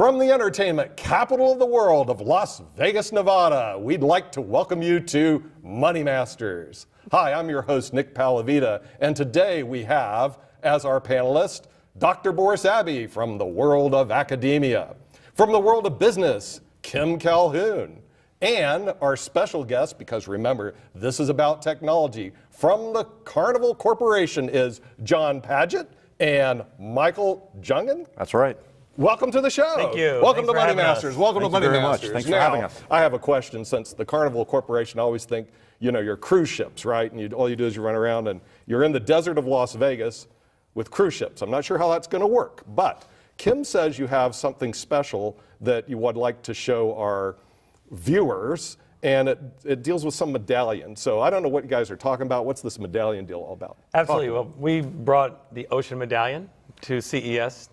From the entertainment capital of the world of Las Vegas, Nevada, we'd like to welcome you to MoneyMasters. Hi, I'm your host, Nick Paleveda, and today we have, as our panelist, Dr. Boris Abbey from the world of academia. From the world of business, Kim Calhoun. And our special guest, because remember, this is about technology, from the Carnival Corporation is John Padget and Michael Jungen. That's right. Welcome to the show. Thank you. Welcome to MoneyMasters. Welcome to MoneyMasters. Thanks for having us. I have a question. Since the Carnival Corporation, I always think, you know, you're cruise ships, right? And all you do is you run around and you're in the desert of Las Vegas with cruise ships. I'm not sure how that's going to work, but Kim says you have something special that you would like to show our viewers, and it deals with some medallion. So I don't know what you guys are talking about. What's this medallion deal all about? Absolutely. Well, we brought the Ocean Medallion to CES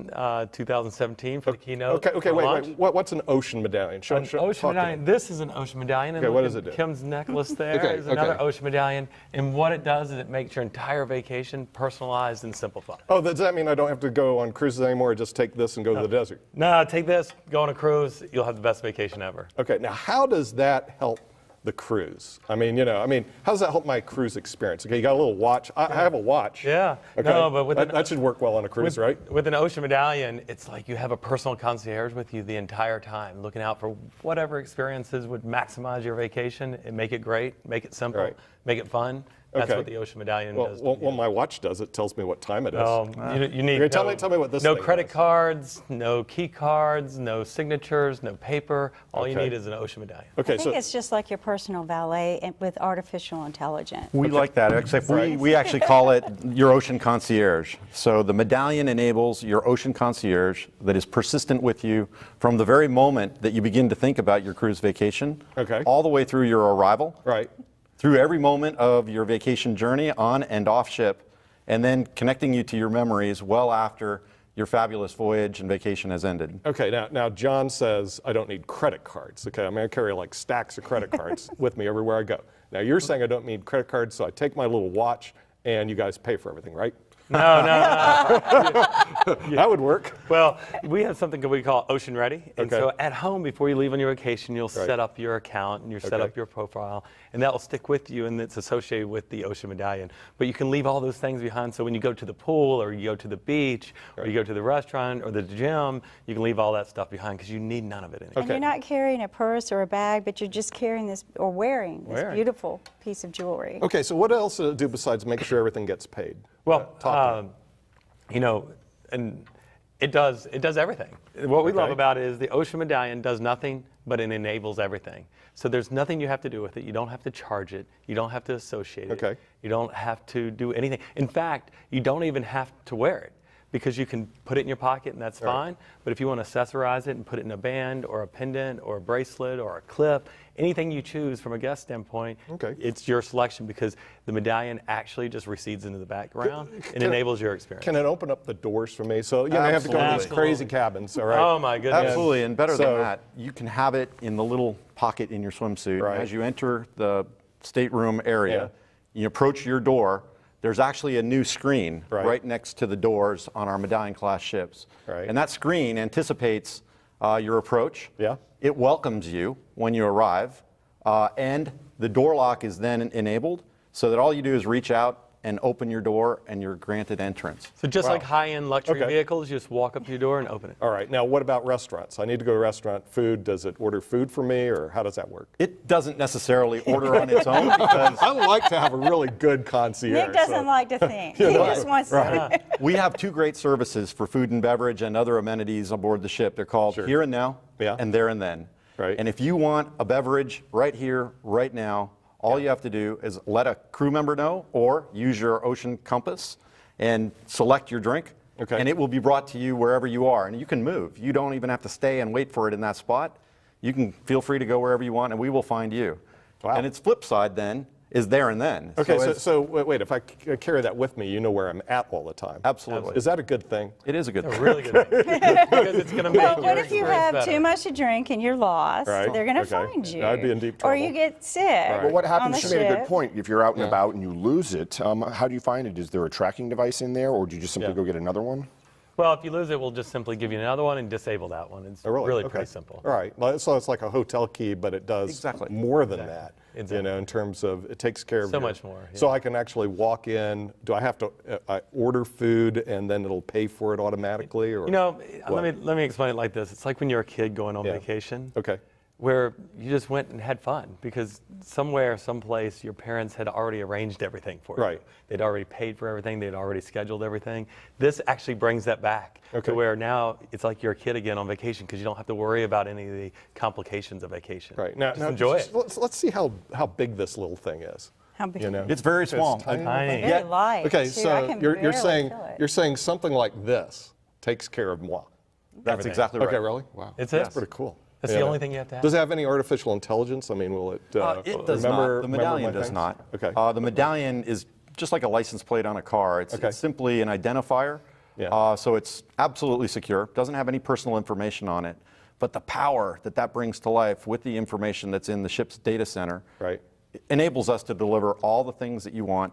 2017 for the keynote. Okay, wait. What's an ocean medallion? Ocean medallion. This is an ocean medallion. And what does it do? Kim's necklace there is another ocean medallion. And what it does is it makes your entire vacation personalized and simplified. Oh, does that mean I don't have to go on cruises anymore, or just take this and go to the desert? No, take this, go on a cruise, you'll have the best vacation ever. Okay, now how does that help the cruise? I mean, how does that help my cruise experience? Okay, you got a little watch. I have a watch. Yeah. Okay. No, but that should work well on a cruise, right? With an ocean medallion, it's like you have a personal concierge with you the entire time, looking out for whatever experiences would maximize your vacation and make it great, make it simple, make it fun. That's what the Ocean Medallion does. Well, my watch does. It tells me what time it is. You need tell me what this no thing credit is. cards, no key cards, no signatures, no paper. All you need is an Ocean Medallion. Okay, I think it's just like your personal valet with artificial intelligence. We like that, except we actually call it your ocean concierge. So the medallion enables your ocean concierge that is persistent with you from the very moment that you begin to think about your cruise vacation, all the way through your arrival. Right. Through every moment of your vacation journey on and off ship, and then connecting you to your memories well after your fabulous voyage and vacation has ended. Okay, now John says I don't need credit cards. Okay, I mean I carry like stacks of credit cards with me everywhere I go. Now you're saying I don't need credit cards, so I take my little watch and you guys pay for everything, right? No. That would work. Well, we have something that we call Ocean Ready. And so at home, before you leave on your vacation, you'll set up your account and you set up your profile. And that will stick with you, and it's associated with the Ocean Medallion. But you can leave all those things behind. So when you go to the pool, or you go to the beach, or you go to the restaurant, or the gym, you can leave all that stuff behind because you need none of it anymore. And you're not carrying a purse or a bag, but you're just carrying this, or wearing this beautiful piece of jewelry. Okay, so what else does it do besides make sure everything gets paid? Well, and it does everything. What we love about it is the Ocean Medallion does nothing, but it enables everything. So there's nothing you have to do with it. You don't have to charge it. You don't have to associate it. You don't have to do anything. In fact, you don't even have to wear it, because you can put it in your pocket and that's fine. But if you want to accessorize it and put it in a band or a pendant or a bracelet or a clip, anything you choose from a guest standpoint, it's your selection, because the medallion actually just recedes into the background and enables your experience. Can it open up the doors for me? So I have to go in these crazy cabins, all right? Oh my goodness. Absolutely, and better than that, you can have it in the little pocket in your swimsuit. As you enter the stateroom area, you approach your door, there's actually a new screen right next to the doors on our Medallion class ships. And that screen anticipates your approach. It welcomes you when you arrive, and the door lock is then enabled, so that all you do is reach out and open your door, and you're granted entrance. So just like high-end luxury vehicles, you just walk up to your door and open it. All right. Now, what about restaurants? I need to go to a restaurant. Food, does it order food for me, or how does that work? It doesn't necessarily order on its own, because I like to have a really good concierge. Nick doesn't like to think. He just wants to. We have two great services for food and beverage and other amenities aboard the ship. They're called Here and Now and There and Then. And if you want a beverage right here, right now, all you have to do is let a crew member know, or use your ocean compass and select your drink, and it will be brought to you wherever you are. And you can move. You don't even have to stay and wait for it in that spot. You can feel free to go wherever you want, and we will find you. And its flip side then is There and Then. Okay, so wait, if I carry that with me, you know where I'm at all the time. Absolutely. Is that a good thing? It is a good thing. A really good thing. Because it's going to make Well, what if you have too much to drink and you're lost? They're going to find you. I'd be in deep trouble. Or you get sick. Well, what happens, on she the made a good ship. point, if you're out and about and you lose it, how do you find it? Is there a tracking device in there, or do you just simply go get another one? Well, if you lose it, we'll just simply give you another one and disable that one. It's really pretty simple. All right. So it's like a hotel key, but it does more than that. You know, in terms of it takes care of so much more. Yeah. So I can actually walk in. Do I have to order food and then it'll pay for it automatically, or? You know, let me explain it like this. It's like when you're a kid going on vacation. Okay. Where you just went and had fun because somewhere, someplace, your parents had already arranged everything for you. Right. They'd already paid for everything. They'd already scheduled everything. This actually brings that back to where now it's like you're a kid again on vacation because you don't have to worry about any of the complications of vacation. Right. Now enjoy it. Let's see how big this little thing is. How big? You know? It's very small. It's tiny. Very light. Okay, too. so you're saying something like this takes care of moi. That's exactly right. Okay, really? Wow. That's pretty cool. That's the only thing you have to have. Does it have any artificial intelligence? I mean, will it? It does not. The medallion does not. Okay. The medallion is just like a license plate on a car. It's simply an identifier. Yeah. So it's absolutely secure. Doesn't have any personal information on it. But the power that brings to life with the information that's in the ship's data center enables us to deliver all the things that you want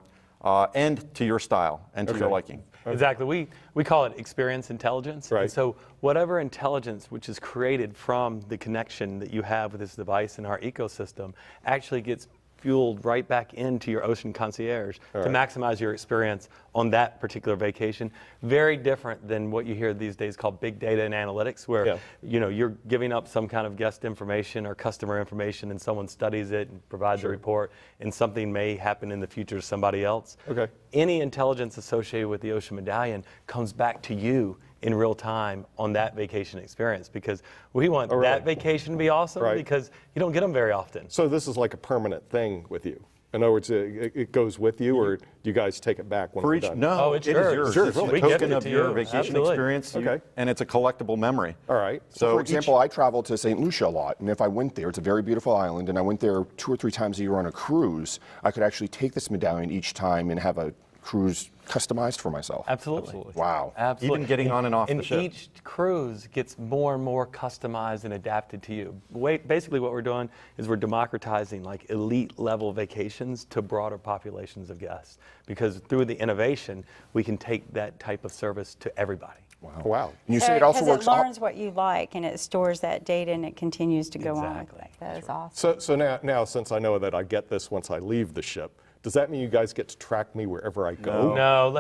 and to your style and to your liking. Exactly. We call it experience intelligence. Right. And so whatever intelligence which is created from the connection that you have with this device in our ecosystem actually gets fueled right back into your ocean concierge to maximize your experience on that particular vacation. Very different than what you hear these days called big data and analytics, where you know, you're giving up some kind of guest information or customer information and someone studies it and provides a report and something may happen in the future to somebody else. Okay. Any intelligence associated with the Ocean Medallion comes back to you in real time on that vacation experience because we want that vacation to be awesome because you don't get them very often. So this is like a permanent thing with you. In other words, it goes with you, or do you guys take it back when we're done? No, it's it yours. is yours. It's We a gift token it of to your you. vacation Absolutely. experience, and it's a collectible memory. All right. So for example, I travel to St. Lucia a lot, and if I went there, it's a very beautiful island, and I went there 2 or 3 times a year on a cruise, I could actually take this medallion each time and have a cruise customized for myself. Absolutely. Wow. Absolutely. Even getting on and off the ship. And each cruise gets more and more customized and adapted to you. Basically what we're doing is we're democratizing like elite level vacations to broader populations of guests. Because through the innovation, we can take that type of service to everybody. Wow. And you say it also works. It learns what you like and it stores that data and it continues to go on. That is awesome. So now, since I know that I get this once I leave the ship, does that mean you guys get to track me wherever I go? No.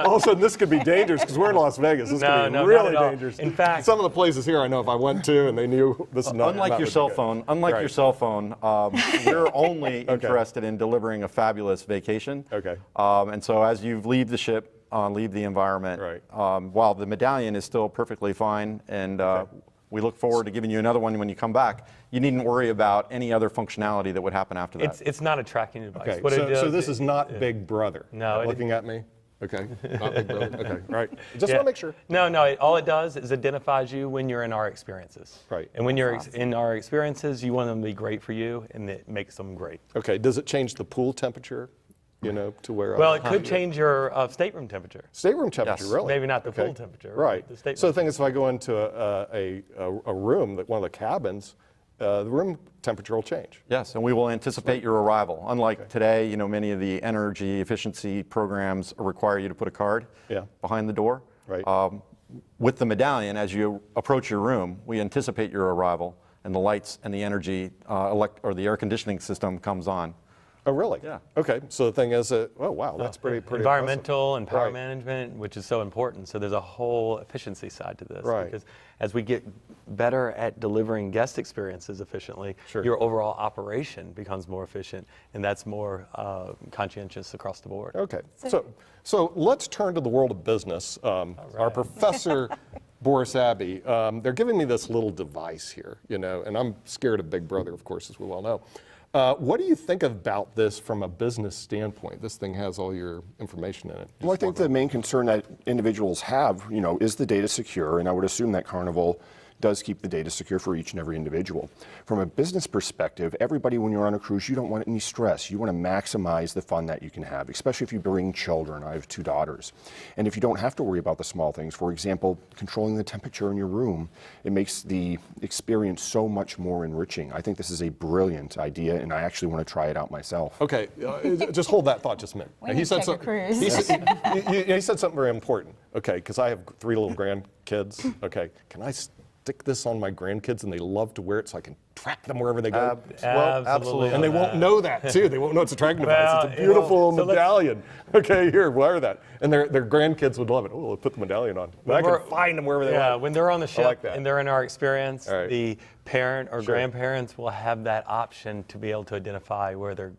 All of a sudden, this could be dangerous because we're in Las Vegas. This could be really dangerous. In fact, some of the places here I know if I went to and they knew this is not. Unlike your cell phone, we're only interested in delivering a fabulous vacation. Okay. And so as you leave the ship, leave the environment, while the medallion is still perfectly fine, and we look forward to giving you another one when you come back. You needn't worry about any other functionality that would happen after that. It's not a tracking device. Okay, What so this is not Big Brother. No. Looking at me? Okay, not Big Brother. Okay, right. Just want to make sure. No, all it does is identifies you when you're in our experiences. Right. And when you're in our experiences, you want them to be great for you, and it makes them great. Okay, does it change the pool temperature? You know, to where. Well, it could change your stateroom temperature. Stateroom temperature, really? Maybe not the pool temperature. Right. The stateroom. So the thing is, if I go into a room, one of the cabins, the room temperature will change. Yes, and we will anticipate your arrival. Unlike today, you know, many of the energy efficiency programs require you to put a card behind the door. Right. With the medallion, as you approach your room, we anticipate your arrival, and the lights and the energy or the air conditioning system comes on. Oh, really? Yeah. Okay. So the thing is, oh wow, that's pretty environmental and power Right. management, which is so important. So there's a whole efficiency side to this. Right. Because as we get better at delivering guest experiences efficiently, your overall operation becomes more efficient, and that's more conscientious across the board. Okay. So let's turn to the world of business. Our professor. Boris Abbey, they're giving me this little device here, you know, and I'm scared of Big Brother, of course, as we well know. What do you think about this from a business standpoint? This thing has all your information in it. Well, I think the main concern that individuals have, you know, is the data secure? And I would assume that Carnival, does keep the data secure for each and every individual. From a business perspective, everybody, when you're on a cruise, you don't want any stress. You want to maximize the fun that you can have, especially if you bring children. I have 2 daughters. And if you don't have to worry about the small things, for example, controlling the temperature in your room, it makes the experience so much more enriching. I think this is a brilliant idea, and I actually want to try it out myself. Okay, just hold that thought just a minute. He said something very important. Okay, because I have 3 little grandkids. Okay, can I stick this on my grandkids and they love to wear it so I can track them wherever they go? Well, absolutely. And they won't know that too. They won't know it's a tracking device. It's a beautiful medallion. Okay, here, wear that. And their grandkids would love it. Oh, put the medallion on. But I can find them wherever they want. Yeah, when they're on the ship like and they're in our experience, right. the parent or grandparents will have that option to be able to identify where their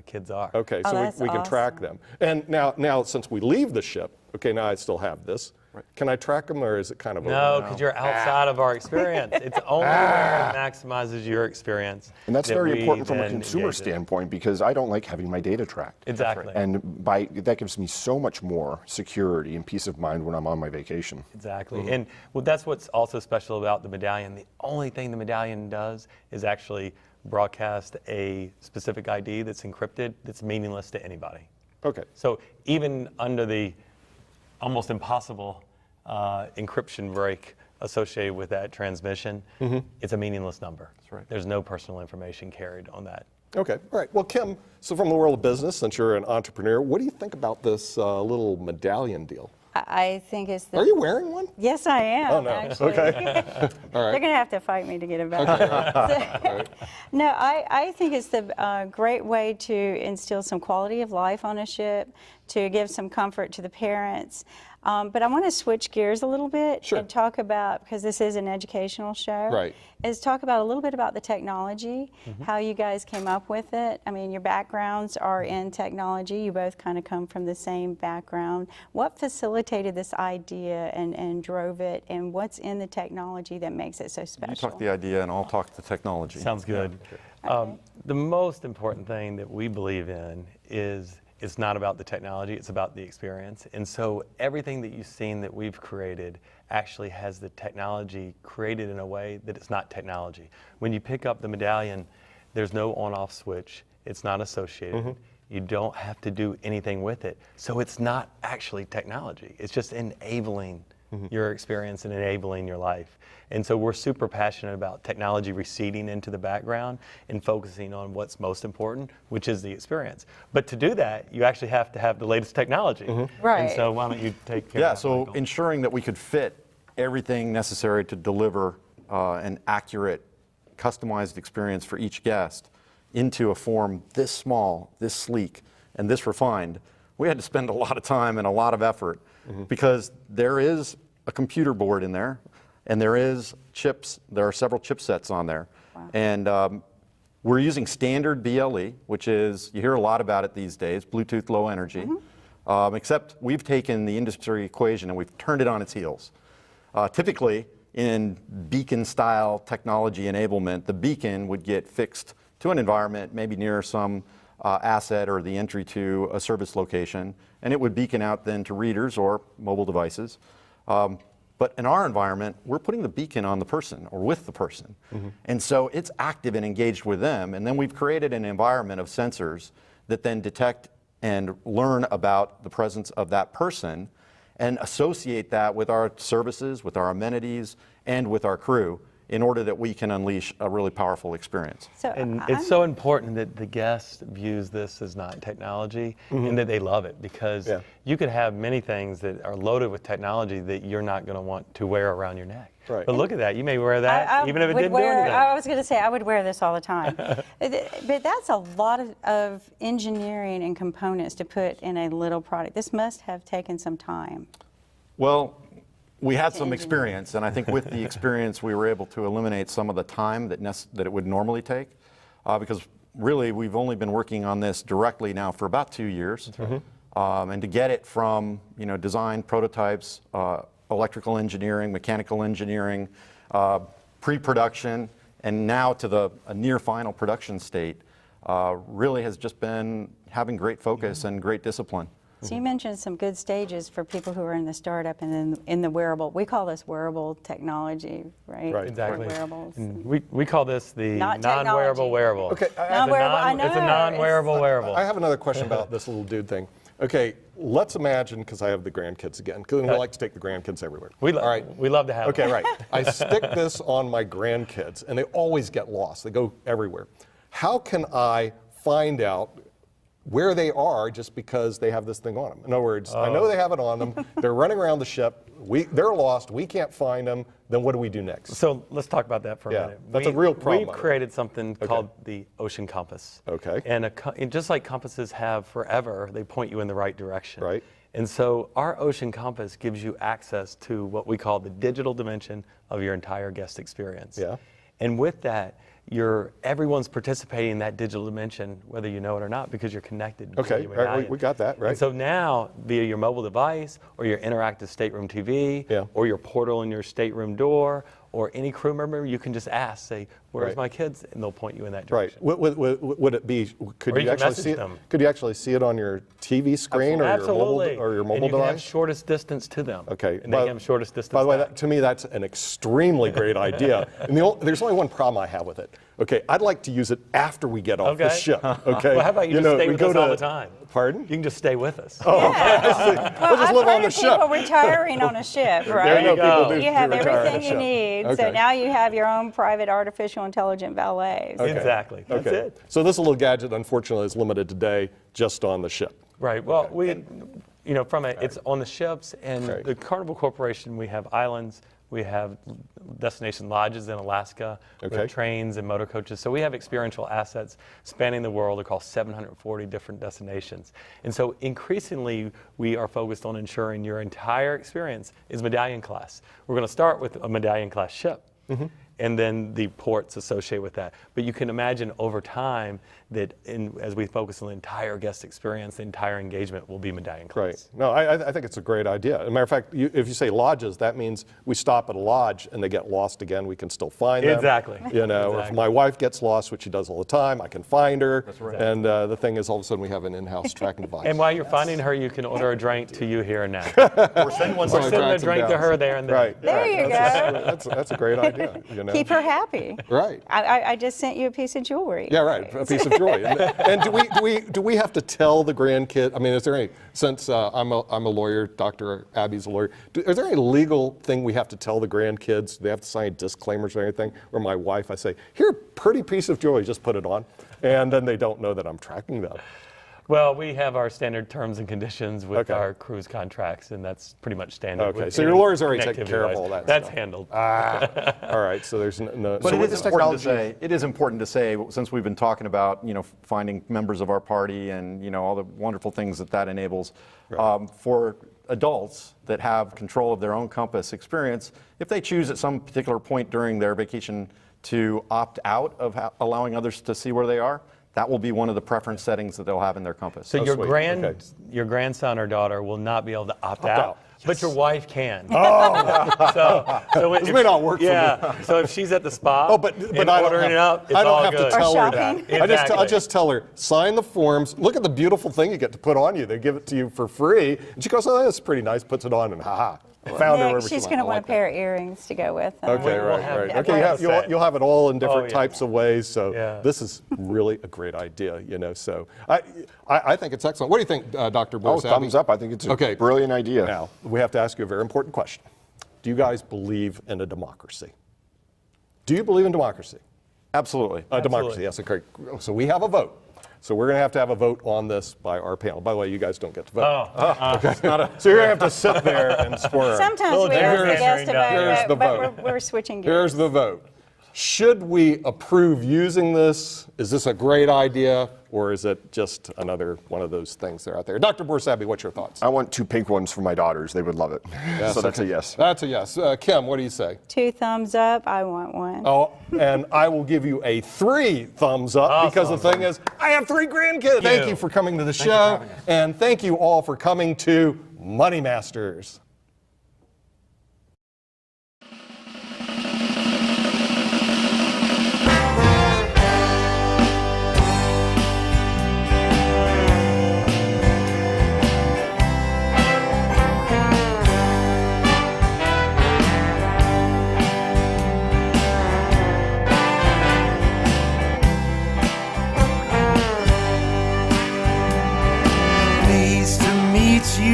kids are. Okay, so we can track them. And now since we leave the ship, okay, now I still have this. Can I track them, or is it kind of no? Because you're outside of our experience. It's only where it maximizes your experience. And that's very important from a consumer standpoint, because I don't like having my data tracked. Exactly. And that gives me so much more security and peace of mind when I'm on my vacation. Exactly. And well, that's what's also special about the medallion. The only thing the medallion does is actually broadcast a specific ID that's encrypted, that's meaningless to anybody. Okay. So even under the almost impossible encryption break associated with that transmission, it's a meaningless number. That's right. There's no personal information carried on that. Okay, all right. Well, Kim, so from the world of business, since you're an entrepreneur, what do you think about this little medallion deal? I think it's the... Are you wearing one? Yes, I am. Oh, no. Actually. Okay. All right. They're going to have to fight me to get it back. Okay. No, I think it's the great way to instill some quality of life on a ship, to give some comfort to the parents. But I want to switch gears a little bit and talk about, because this is an educational show, is talk about a little bit about the technology, how you guys came up with it. I mean, your backgrounds are in technology. You both kind of come from the same background. What facilitated this idea and drove it, and what's in the technology that makes it so special? You talk the idea and I'll talk the technology. Sounds good. The most important thing that we believe in is it's not about the technology, it's about the experience. And so everything that you've seen that we've created actually has the technology created in a way that it's not technology. When you pick up the medallion, there's no on-off switch. It's not associated. You don't have to do anything with it. So it's not actually technology. It's just enabling your experience and enabling your life. And so we're super passionate about technology receding into the background and focusing on what's most important, which is the experience. But to do that, you actually have to have the latest technology. Right. And so why don't you take care of that, so Michael? ensuring that we could fit everything necessary to deliver an accurate, customized experience for each guest into a form this small, this sleek, and this refined, we had to spend a lot of time and a lot of effort because there is a computer board in there, and there is chips. There are several chipsets on there. Wow. And we're using standard BLE, which is, you hear a lot about it these days, Bluetooth Low Energy, except we've taken the industry equation and we've turned it on its heels. Typically, in beacon-style technology enablement, the beacon would get fixed to an environment, maybe near some asset or the entry to a service location, and it would beacon out then to readers or mobile devices. But in our environment, we're putting the beacon on the person or with the person. And so it's active and engaged with them. And then we've created an environment of sensors that then detect and learn about the presence of that person and associate that with our services, with our amenities, and with our crew in order that we can unleash a really powerful experience. So and it's so important that the guest views this as not technology and that they love it, because you could have many things that are loaded with technology that you're not going to want to wear around your neck. Right. But look at that, you may wear that even if it didn't do anything. I was going to say, I would wear this all the time. But that's a lot of engineering and components to put in a little product. This must have taken some time. Well, we had some experience, and I think with the experience we were able to eliminate some of the time that it would normally take, because really we've only been working on this directly now for about 2 years. And to get it from design, prototypes, electrical engineering, mechanical engineering, pre-production, and now to a near final production state really has just been having great focus and great discipline. So you mentioned some good stages for people who are in the startup and then in the wearable. We call this wearable technology, right? Right. Exactly. Wearables. And we call this the Not non-wearable wearable. Okay. Non-wearable, I know. It's a non-wearable wearable. I have another question about this little dude thing. Okay, let's imagine, because I have the grandkids again, because we like to take the grandkids everywhere. We love to have Okay, them. right. I stick this on my grandkids, and they always get lost. They go everywhere. How can I find out where they are just because they have this thing on them? In other words, I know they have it on them. They're running around the ship. They're lost. We can't find them. Then what do we do next? So let's talk about that for a minute. That's a real problem. We've created something called the Ocean Compass. Okay. And just like compasses have forever, they point you in the right direction. Right. And so our Ocean Compass gives you access to what we call the digital dimension of your entire guest experience. Yeah. And with that, everyone's participating in that digital dimension, whether you know it or not, because you're connected. Okay, right, we got that, right. And so now, via your mobile device, or your interactive stateroom TV, or your portal in your stateroom door, or any crew member, you can just ask, say, where's my kids? And they'll point you in that direction. Right. Would it be, could you actually see it? Could you actually see it on your TV screen or your mobile device? And you can have shortest distance to them. Okay. And they have shortest distance By the way, back. to me, that's an extremely great idea. And there's only one problem I have with it. Okay, I'd like to use it after we get off the ship. Okay. Well, how about you just stay with us all the time? Pardon? You can just stay with us. Oh, we'll just live on the ship. People retiring on a ship, right? There you go. You have everything you need. So now you have your own private artificial intelligent valets. Okay. Exactly. That's it. So this little gadget, unfortunately, is limited today just on the ship. Right. Well, it's on the ships, and the Carnival Corporation, we have islands. We have destination lodges in Alaska, we have trains and motor coaches. So we have experiential assets spanning the world across 740 different destinations. And so increasingly, we are focused on ensuring your entire experience is medallion class. We're going to start with a medallion class ship. And then the ports associated with that. But you can imagine over time that as we focus on the entire guest experience, the entire engagement will be medallion class. Right. No, I think it's a great idea. As a matter of fact, if you say lodges, that means we stop at a lodge and they get lost again, we can still find them. Exactly. Or if my wife gets lost, which she does all the time, I can find her. That's right. And the thing is, all of a sudden, we have an in-house tracking device. And while you're finding her, you can order a drink to you here and now. Or send one. Or send a drink to her there and then. Right. There you go. That's a great idea. Keep her happy. Right. I just sent you a piece of jewelry. Yeah, right. A piece of jewelry. And do we have to tell the grandkid? I mean, is there any? Since I'm a lawyer, Dr. Abby's a lawyer. Is there any legal thing we have to tell the grandkids? Do they have to sign disclaimers or anything? Or my wife, I say, here, pretty piece of jewelry, just put it on, and then they don't know that I'm tracking them. Well, we have our standard terms and conditions with our cruise contracts, and that's pretty much standard. Okay, so your lawyer's already taken care of all that That's stuff. handled. All right, so there's no. But so it is important to say, since we've been talking about, finding members of our party and, all the wonderful things that enables, for adults that have control of their own compass experience, if they choose at some particular point during their vacation to opt out of allowing others to see where they are, that will be one of the preference settings that they'll have in their compass. So your grandson or daughter will not be able to opt out. But your wife can. Oh, so this may not work for me. So if she's at the spa, but I ordering it up, it's I don't all have good. to tell her that. Exactly. I just tell her, sign the forms. Look at the beautiful thing you get to put on you. They give it to you for free, and she goes, "Oh, that's pretty nice." Puts it on, and found her wherever she's going to want a pair of earrings to go with them. Okay, right. Okay, you'll have it all in different types of ways. So this is really a great idea, So I think it's excellent. What do you think, Dr. Boris? Thumbs up. I think it's a brilliant idea. Now we have to ask you a very important question. Do you guys believe in a democracy? Do you believe in democracy? Absolutely. Democracy. Yes. Okay. So we have a vote. So we're going to have a vote on this by our panel. By the way, you guys don't get to vote. Okay. So you're going to have to sit there and squirm. Sometimes we ask the guest to vote, but we're switching gears. Here's the vote. Should we approve using this? Is this a great idea, or is it just another one of those things that are out there? Dr. Borsabi, what's your thoughts? I want 2 pink ones for my daughters. They would love it. Yes, so that's a yes. That's a yes. Kim, what do you say? 2 thumbs up. I want 1. Oh, and I will give you a 3 thumbs up because the thing is, I have 3 grandkids. Thank you for coming to the show, and thank you all for coming to Money Masters.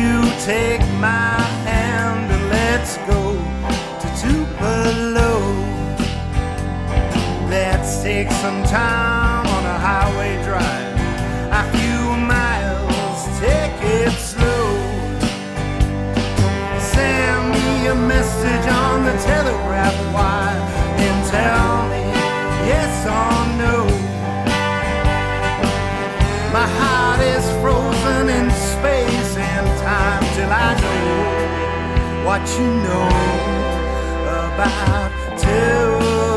you take my hand and let's go to Tupelo. Let's take some time on a highway drive, a few miles, take it slow. Send me a message on the telegraph wire and tell me yes or no. My heart is frozen in space and time till I know what you know about Tupelo.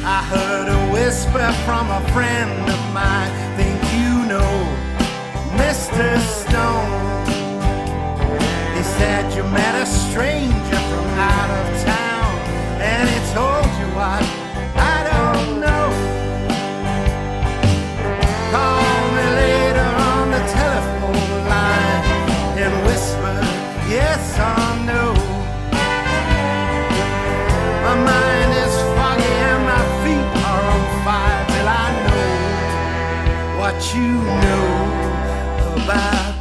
I heard a whisper from a friend of mine, think you know Mr. Stone. He said you met a stranger from out of town, and he told you what I don't know. Call me later on the telephone line and whisper yes or no. My mind is foggy and my feet are on fire till I know what you know about